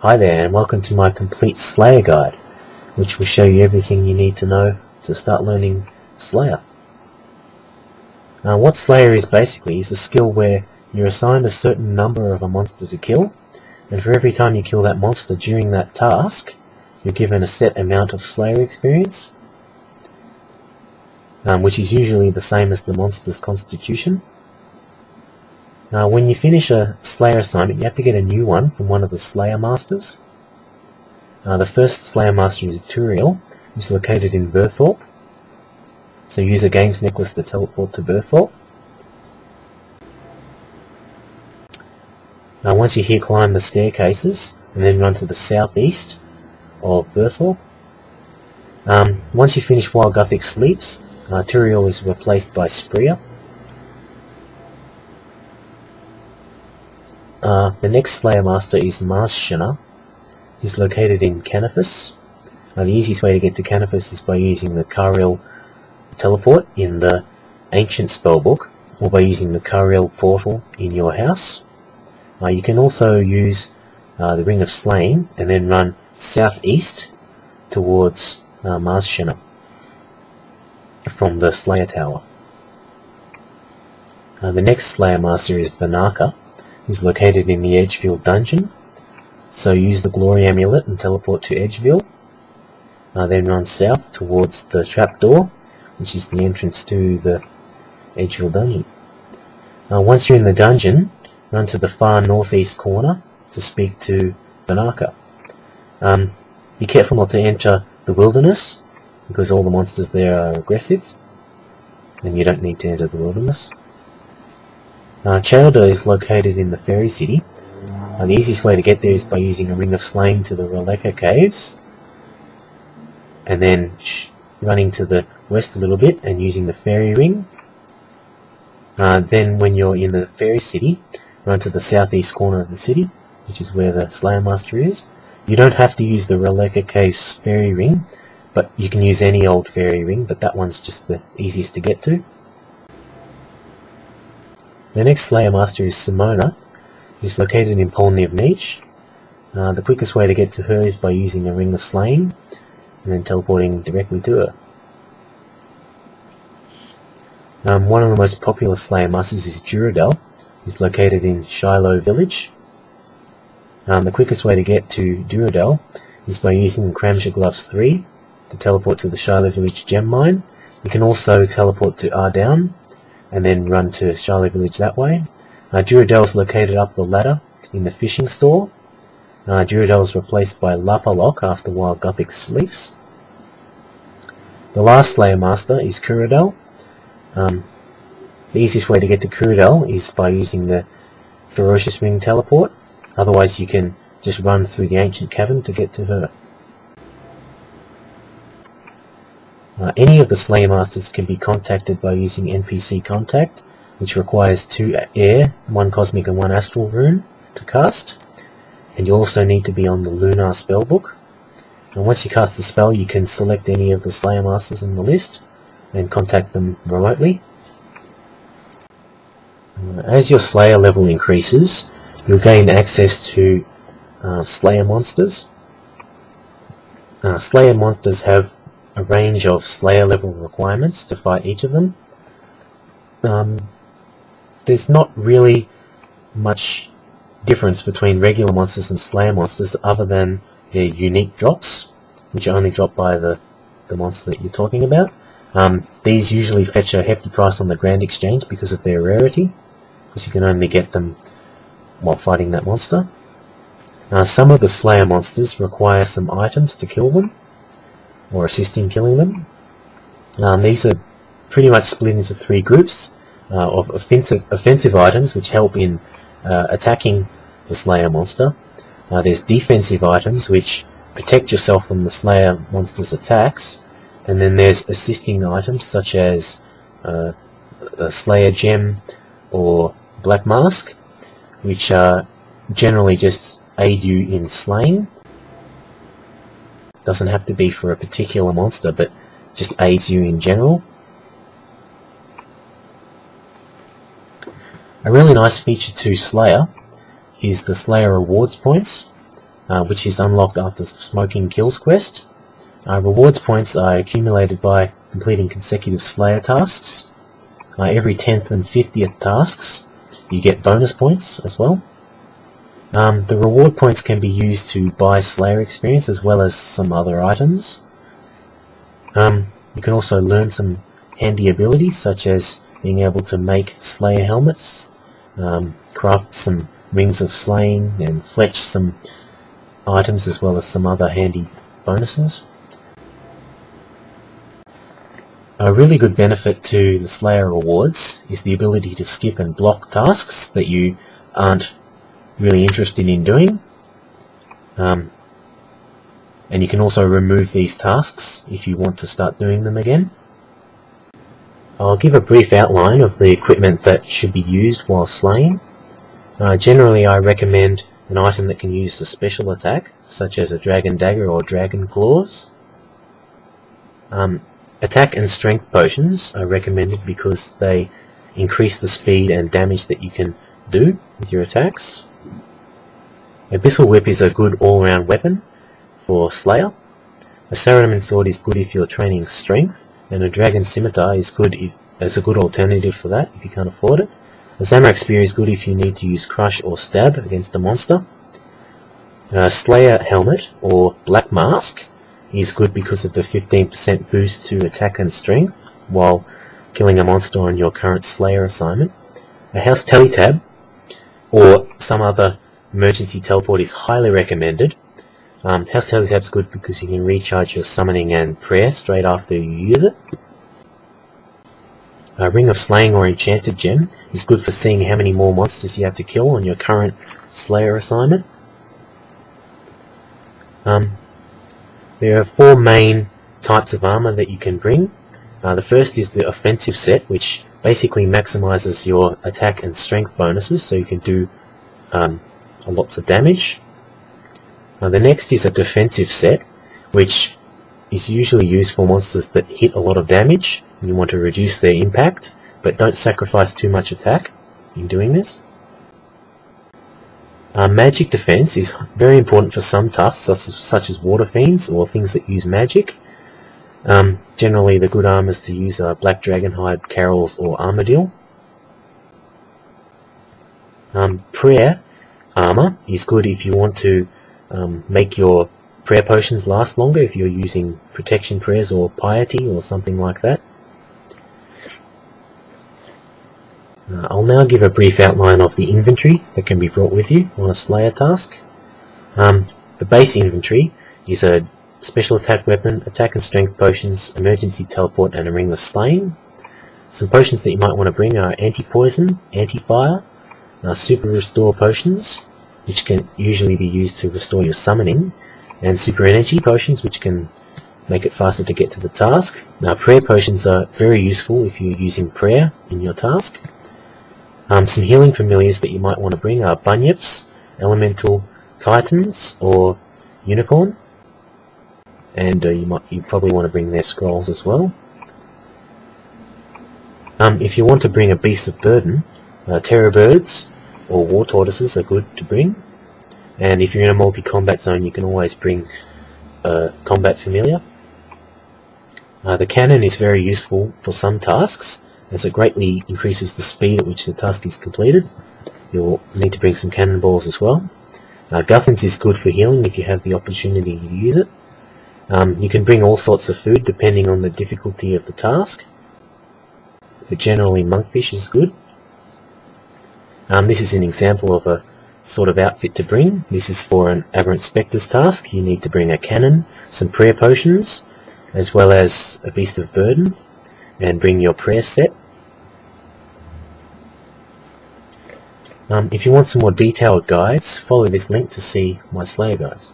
Hi there, and welcome to my complete Slayer guide, which will show you everything you need to know to start learning Slayer. What Slayer is basically is a skill where you're assigned a certain number of a monster to kill, and for every time you kill that monster during that task, you're given a set amount of Slayer experience, which is usually the same as the monster's constitution. When you finish a Slayer assignment, you have to get a new one from one of the Slayer Masters. The first Slayer Master is Turael, who's located in Burthorpe. So use a games necklace to teleport to Burthorpe. Once you're here, climb the staircases and then run to the southeast of Burthorpe. Once you finish while Gothic sleeps, Turael is replaced by Spria. The next Slayer Master is Mazchna. He's located in Canifis. The easiest way to get to Canifis is by using the Turael teleport in the ancient spellbook, or by using the Turael portal in your house. You can also use the Ring of Slain and then run southeast towards Mazchna from the Slayer Tower. The next Slayer Master is Vanaka, who's located in the Edgeville dungeon. So use the Glory Amulet and teleport to Edgeville. Then run south towards the trapdoor, which is the entrance to the Edgeville dungeon. Once you're in the dungeon, run to the far northeast corner to speak to Vanaka. Be careful not to enter the wilderness, because all the monsters there are aggressive, and you don't need to enter the wilderness. Chowder is located in the Fairy City. The easiest way to get there is by using a Ring of Slain to the Roleka Caves, and then running to the west a little bit and using the Fairy Ring. Then when you're in the Fairy City, run to the southeast corner of the city, which is where the Slayer Master is. You don't have to use the Roleka Caves Fairy Ring, but you can use any old Fairy Ring, but that one's just the easiest to get to. The next Slayer Master is Simona, who's located in Polny of Niche. The quickest way to get to her is by using a Ring of Slain and then teleporting directly to her. One of the most popular Slayer Masters is Turael, who's located in Shiloh Village. The quickest way to get to Turael is by using Cramsha Gloves 3 to teleport to the Shiloh Village Gem Mine. You can also teleport to Ardown and then run to Shiloh Village that way. Turael is located up the ladder in the fishing store. Turael is replaced by Lapalok after while Gothic sleeps. The last Slayer Master is Turael. The easiest way to get to Turael is by using the Ferocious Ring teleport. Otherwise you can just run through the ancient cavern to get to her. Any of the Slayer Masters can be contacted by using NPC Contact, which requires 2 air, 1 cosmic and 1 astral rune to cast. And you also need to be on the Lunar spellbook. And once you cast the spell, you can select any of the Slayer Masters in the list and contact them remotely. As your Slayer level increases, you'll gain access to Slayer monsters. Slayer monsters have a range of Slayer level requirements to fight each of them. There's not really much difference between regular monsters and Slayer monsters other than their unique drops, which are only dropped by the monster that you're talking about. These usually fetch a hefty price on the Grand Exchange because of their rarity, because you can only get them while fighting that monster. Some of the Slayer monsters require some items to kill them, or assist in killing them. These are pretty much split into 3 groups of offensive items, which help in attacking the Slayer monster. There's defensive items, which protect yourself from the Slayer monster's attacks. And then there's assisting items, such as a Slayer Gem or Black Mask, which generally just aid you in slaying. Doesn't have to be for a particular monster, but just aids you in general. A really nice feature to Slayer is the Slayer rewards points. which is unlocked after Smoking Kills quest. Rewards points are accumulated by completing consecutive Slayer tasks. Every 10th and 50th tasks you get bonus points as well. The reward points can be used to buy Slayer experience as well as some other items. You can also learn some handy abilities such as being able to make Slayer helmets, craft some rings of slaying, and fletch some items as well as some other handy bonuses. A really good benefit to the Slayer rewards is the ability to skip and block tasks that you aren't really interested in doing. And you can also remove these tasks if you want to start doing them again. I'll give a brief outline of the equipment that should be used while slaying. Generally I recommend an item that can use a special attack, such as a dragon dagger or dragon claws. Attack and strength potions are recommended because they increase the speed and damage that you can do with your attacks. Abyssal Whip is a good all-round weapon for Slayer. A Saradomin Sword is good if you're training strength, and a Dragon Scimitar is good as a good alternative for that if you can't afford it. A Zamorak Spear is good if you need to use Crush or Stab against a monster. A Slayer Helmet or Black Mask is good because of the 15% boost to attack and strength while killing a monster on your current Slayer assignment. A House Teletab or some other emergency teleport is highly recommended. House Teletab is good because you can recharge your summoning and prayer straight after you use it. A Ring of Slaying or Enchanted Gem is good for seeing how many more monsters you have to kill on your current Slayer assignment. There are 4 main types of armor that you can bring. The first is the offensive set, which basically maximizes your attack and strength bonuses, so you can do lots of damage. The next is a defensive set, which is usually used for monsters that hit a lot of damage, and you want to reduce their impact, but don't sacrifice too much attack in doing this. Magic defense is very important for some tasks, such as water fiends or things that use magic. Generally the good armors to use are Black Dragonhide, Carol's or Armadillo. Prayer armor is good if you want to make your prayer potions last longer, if you're using protection prayers or piety or something like that. I'll now give a brief outline of the inventory that can be brought with you on a Slayer task. The base inventory is a special attack weapon, attack and strength potions, emergency teleport and a ring of slaying. Some potions that you might want to bring are anti-poison, anti-fire, super restore potions, which can usually be used to restore your summoning, and super energy potions, which can make it faster to get to the task. Now, prayer potions are very useful if you're using prayer in your task. Some healing familiars that you might want to bring are bunyips, elemental titans, or unicorn, and you probably want to bring their scrolls as well. If you want to bring a beast of burden, terror birds or war tortoises are good to bring, and if you're in a multi-combat zone you can always bring combat familiar. The cannon is very useful for some tasks, as it greatly increases the speed at which the task is completed. You'll need to bring some cannonballs as well. Guthans is good for healing if you have the opportunity to use it. You can bring all sorts of food depending on the difficulty of the task, but generally monkfish is good. This is an example of a sort of outfit to bring. This is for an Aberrant Spectres task. You need to bring a cannon, some prayer potions, as well as a beast of burden, and bring your prayer set. If you want some more detailed guides, follow this link to see my Slayer guides.